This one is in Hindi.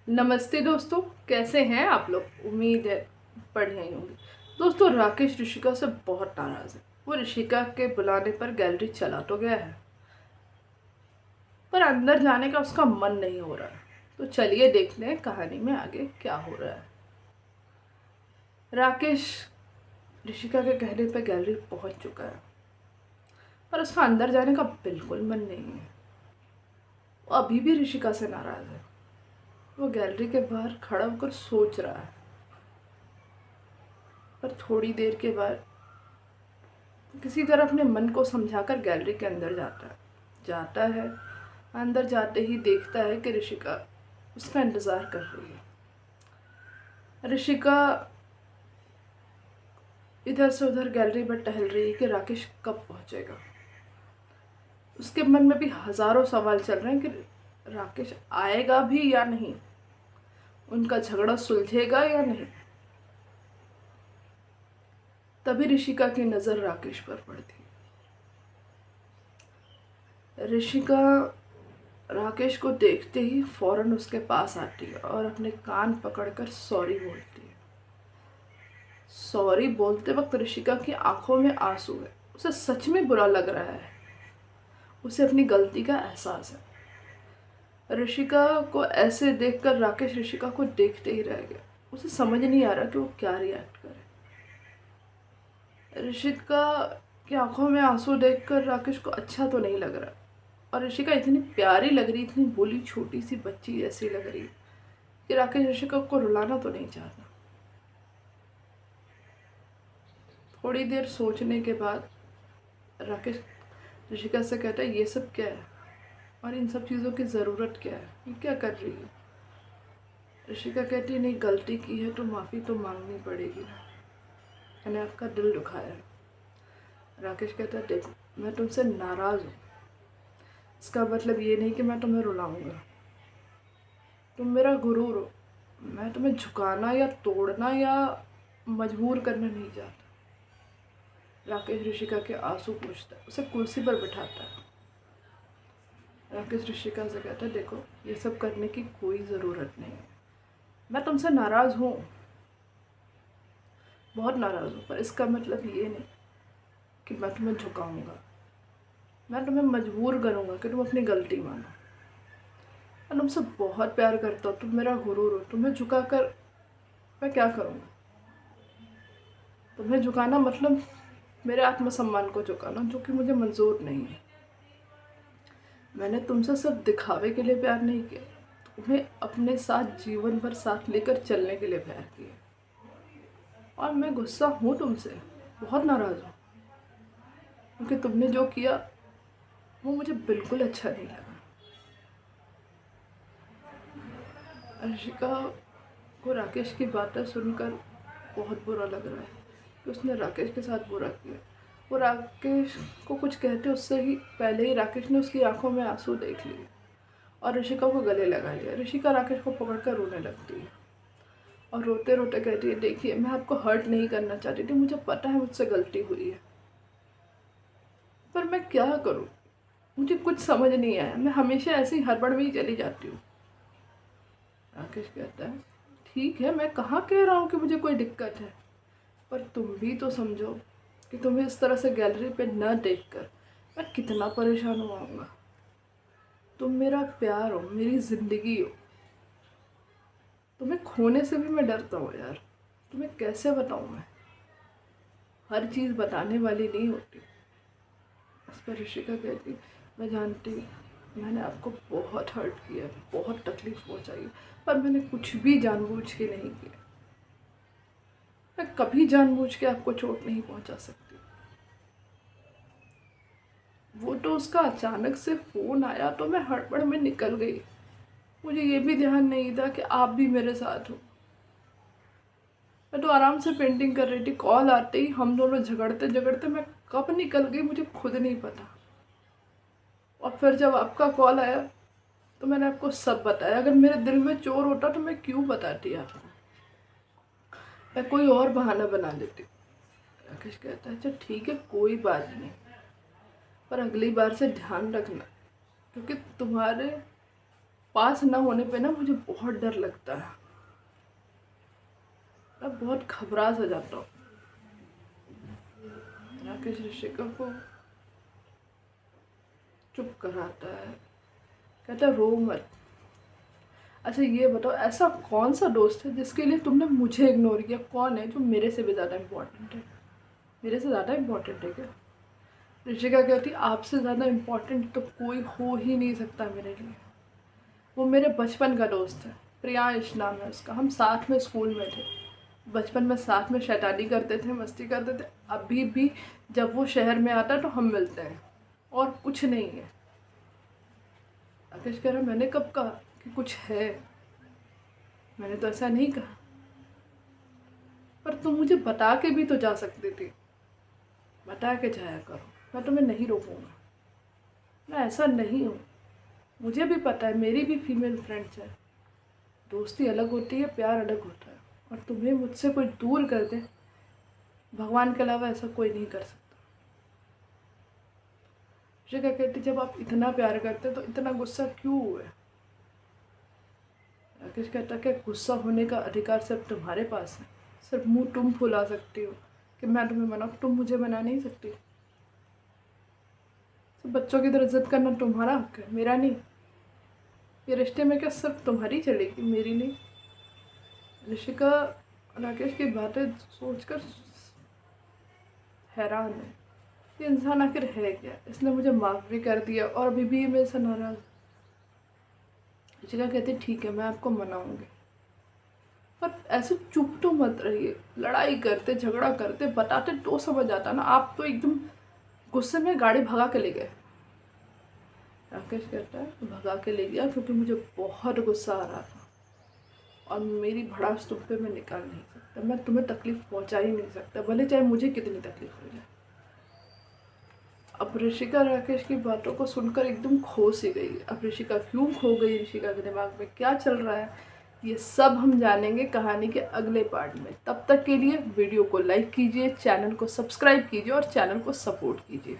नमस्ते दोस्तों, कैसे हैं आप लोग। उम्मीद है बढ़िया ही होंगे। दोस्तों, राकेश ऋषिका से बहुत नाराज़ है। वो ऋषिका के बुलाने पर गैलरी चला तो गया है, पर अंदर जाने का उसका मन नहीं हो रहा है। तो चलिए देखते हैं कहानी में आगे क्या हो रहा है। राकेश ऋषिका के कहने पर गैलरी पहुंच चुका है, पर उसका अंदर जाने का बिल्कुल मन नहीं है। वो अभी भी ऋषिका से नाराज़ है। वो गैलरी के बाहर खड़ा होकर सोच रहा है, पर थोड़ी देर के बाद किसी तरह अपने मन को समझाकर गैलरी के अंदर जाता है। अंदर जाते ही देखता है कि ऋषिका उसका इंतज़ार कर रही है। ऋषिका इधर से उधर गैलरी में टहल रही है कि राकेश कब पहुंचेगा। उसके मन में भी हज़ारों सवाल चल रहे हैं कि राकेश आएगा भी या नहीं, उनका झगड़ा सुलझेगा या नहीं। तभी ऋषिका की नज़र राकेश पर पड़ती है। ऋषिका राकेश को देखते ही फौरन उसके पास आती है और अपने कान पकड़कर सॉरी बोलती है। सॉरी बोलते वक्त ऋषिका की आंखों में आंसू है। उसे सच में बुरा लग रहा है। उसे अपनी गलती का एहसास है। ऋषिका को ऐसे देखकर राकेश ऋषिका को देखते ही रह गया। उसे समझ नहीं आ रहा कि वो क्या रिएक्ट करे। ऋषिका की आंखों में आंसू देखकर राकेश को अच्छा तो नहीं लग रहा, और ऋषिका इतनी प्यारी लग रही, इतनी भोली छोटी सी बच्ची जैसी लग रही कि राकेश ऋषिका को रुलाना तो नहीं चाहता। थोड़ी देर सोचने के बाद राकेश ऋषिका से कहता है, ये सब क्या है और इन सब चीज़ों की ज़रूरत क्या है, ये क्या कर रही है। ऋषिका कहती है, नहीं, गलती की है तो माफ़ी तो मांगनी पड़ेगी ना, मैंने आपका दिल दुखाया है। राकेश कहता है, देखो, मैं तुमसे नाराज़ हूँ, इसका मतलब ये नहीं कि मैं तुम्हें रुलाऊंगा। तुम मेरा गुरूर हो, मैं तुम्हें झुकाना या तोड़ना या मजबूर करना नहीं चाहता। राकेश ऋषिका के आंसू पोंछता है, उसे कुर्सी पर बिठाता है। राकेश ऋषिका से कहता है, देखो, ये सब करने की कोई ज़रूरत नहीं है। मैं तुमसे नाराज़ हूँ, बहुत नाराज़ हूँ, पर इसका मतलब ये नहीं कि मैं तुम्हें झुकाऊंगा। मैं तुम्हें मजबूर करूँगा कि तुम अपनी गलती मानो। मैं तुमसे बहुत प्यार करता हूँ, तुम मेरा गुरूर हो। तुम्हें झुकाकर मैं क्या करूँगा। तुम्हें झुकाना मतलब मेरे आत्मसम्मान को झुकाना, जो कि मुझे मंजूर नहीं है। मैंने तुमसे सिर्फ दिखावे के लिए प्यार नहीं किया, तुम्हें अपने साथ जीवन भर साथ लेकर चलने के लिए प्यार किया। और मैं गुस्सा हूँ तुमसे, बहुत नाराज़ हूँ, क्योंकि तुमने जो किया वो मुझे बिल्कुल अच्छा नहीं लगा। ऋषिका को राकेश की बातें सुनकर बहुत बुरा लग रहा है कि उसने राकेश के साथ बुरा किया। वो राकेश को कुछ कहते उससे ही पहले ही राकेश ने उसकी आंखों में आंसू देख लिए और ऋषिका को गले लगा लिया। ऋषिका राकेश को पकड़कर रोने लगती है और रोते रोते कहती है, देखिए, मैं आपको हर्ट नहीं करना चाहती थी, मुझे पता है मुझसे गलती हुई है, पर मैं क्या करूँ, मुझे कुछ समझ नहीं आया, मैं हमेशा ऐसी हड़बड़ में ही चली जाती हूँ। राकेश कहता है, ठीक है, मैं कहाँ कह रहा हूँ कि मुझे कोई दिक्कत है, पर तुम भी तो समझो कि तुम्हें इस तरह से गैलरी पे न देखकर मैं कितना परेशान हुआऊँगा। तुम मेरा प्यार हो, मेरी ज़िंदगी हो। तुम्हें खोने से भी मैं डरता हूँ यार। तुम्हें कैसे बताऊँ मैं, हर चीज़ बताने वाली नहीं होती। इस पर ऋषिका कहती, मैं जानती हूँ मैंने आपको बहुत हर्ट किया, बहुत तकलीफ पहुँचाई, पर मैंने कुछ भी जानबूझ के नहीं किया। मैं कभी जानबूझ के आपको चोट नहीं पहुँचा सकती। वो तो उसका अचानक से फ़ोन आया तो मैं हड़बड़ में निकल गई। मुझे ये भी ध्यान नहीं था कि आप भी मेरे साथ हो। मैं तो आराम से पेंटिंग कर रही थी, कॉल आते ही हम दोनों झगड़ते झगड़ते मैं कब निकल गई मुझे खुद नहीं पता। और फिर जब आपका कॉल आया तो मैंने आपको सब बताया। अगर मेरे दिल में चोर होता तो मैं क्यों बताती आपको, मैं कोई और बहाना बना लेती। राकेश कहता है, अच्छा ठीक है, कोई बात नहीं, पर अगली बार से ध्यान रखना, क्योंकि तुम्हारे पास ना होने पे ना मुझे बहुत डर लगता है, मैं बहुत घबरा सा जाता हूँ। राकेश ऋषिका को चुप कराता है, कहता है रो मत। अच्छा ये बताओ, ऐसा कौन सा दोस्त है जिसके लिए तुमने मुझे इग्नोर किया? कौन है जो मेरे से भी ज़्यादा इम्पोर्टेंट है? मेरे से ज़्यादा इम्पोर्टेंट है क्या? ऋषिका कहती आपसे ज़्यादा इम्पोर्टेंट तो कोई हो ही नहीं सकता मेरे लिए। वो मेरे बचपन का दोस्त है, प्रियांश नाम है उसका। हम साथ में स्कूल में थे, बचपन में साथ में शैतानी करते थे, मस्ती करते थे। अभी भी जब वो शहर में आता है तो हम मिलते हैं, और कुछ नहीं है। राकेश कह रहा मैंने कब कहा कि कुछ है? मैंने तो ऐसा नहीं कहा। पर तुम मुझे बता के भी तो जा सकती थी, बता के जाया करो, मैं तुम्हें नहीं रोकूंगा। मैं ऐसा नहीं हूँ, मुझे भी पता है, मेरी भी फीमेल फ्रेंड्स हैं। दोस्ती अलग होती है, प्यार अलग होता है, और तुम्हें मुझसे कोई दूर कर दे, भगवान के अलावा ऐसा कोई नहीं कर सकता। मुझे क्या कहती, जब आप इतना प्यार करते तो इतना गुस्सा क्यों हुए? राकेश कहता कि गुस्सा होने का अधिकार सिर्फ तुम्हारे पास है, सिर्फ मुंह तुम फुला सकती हो कि मैं तुम्हें मनाऊं, तुम मुझे मना नहीं सकती। तो बच्चों की तरह इज्जत करना तुम्हारा हक है, मेरा नहीं। ये रिश्ते में क्या सिर्फ तुम्हारी चलेगी, मेरी नहीं? ऋषिका राकेश की बातें सोचकर हैरान है, ये इंसान आखिर है क्या? इसने मुझे माफ़ भी कर दिया और अभी भी ये मेरे से नाराज़। ऋषिका कहती ठीक है, मैं आपको मनाऊंगी, पर ऐसे चुप तो मत रहिए। लड़ाई करते, झगड़ा करते, बताते तो समझ आता ना, आप तो एकदम गुस्से में गाड़ी भगा के ले गए। राकेश कहता है भगा के ले गया क्योंकि मुझे बहुत गुस्सा आ रहा था, और मेरी भड़ास तुम पे मैं निकाल नहीं सकता, मैं तुम्हें तकलीफ़ पहुंचा ही नहीं सकता, भले चाहे मुझे कितनी तकलीफ हो जाए। अब ऋषिका राकेश की बातों को सुनकर एकदम खो सी गई। अब ऋषिका क्यों खो गई, ऋषिका के दिमाग में क्या चल रहा है, ये सब हम जानेंगे कहानी के अगले पार्ट में। तब तक के लिए वीडियो को लाइक कीजिए, चैनल को सब्सक्राइब कीजिए और चैनल को सपोर्ट कीजिए।